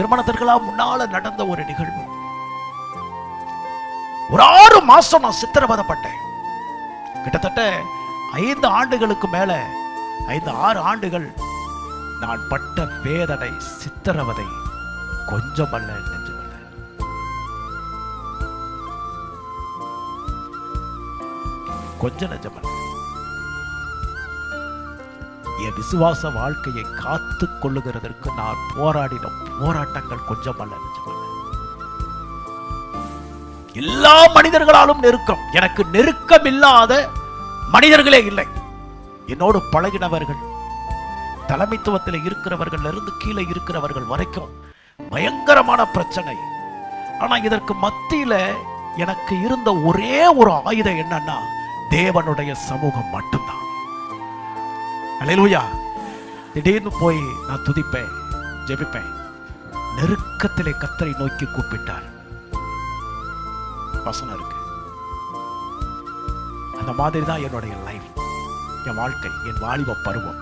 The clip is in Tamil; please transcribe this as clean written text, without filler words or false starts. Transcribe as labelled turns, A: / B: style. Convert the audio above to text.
A: திருமணத்திற்கெல்லாம் முன்னால நடந்த ஒரு நிகழ்வு. ஒரு 6 மாசம் நான் சித்திரவதைப்பட்டேன். கிட்டத்தட்ட 5 ஆண்டுகளுக்கு மேல, 5-6 ஆண்டுகள் நான் பட்ட வேதனை, சித்திரவதை கொஞ்சமல்ல, நெஞ்சமல்ல. கொஞ்சம் நெஞ்சமல்ல. என் விசுவாச வாழ்க்கையை காத்து கொள்ளுகிறதற்கு நான் போராடின போராட்டங்கள் கொஞ்சமல்ல, நெஞ்சமல்ல. எல்லா மனிதர்களாலும் நெருக்கம். எனக்கு நெருக்கம் இல்லாத மனிதர்களே இல்லை. என்னோடு பழகினவர்கள், தலைமைத்துவத்தில் இருக்கிறவர்கள் இருந்து கீழே இருக்கிறவர்கள் வரைக்கும் பயங்கரமான பிரச்சனை. ஆனா இதற்கு மத்தியில எனக்கு இருந்த ஒரே ஒரு ஆயுதம் என்னன்னா, தேவனுடைய சமூகம் மட்டும்தான். அல்லேலூயா. திடீர்னு போய் நான் துதிப்பேன், ஜெபிப்பேன். நெருக்கத்திலே கர்த்தரை நோக்கி கூப்பிட்டார். வசனம் இருக்கு. அந்த மாதிரி தான் என்னுடைய லைஃப், என் வாழ்க்கை, என் வாலிப பருவம்.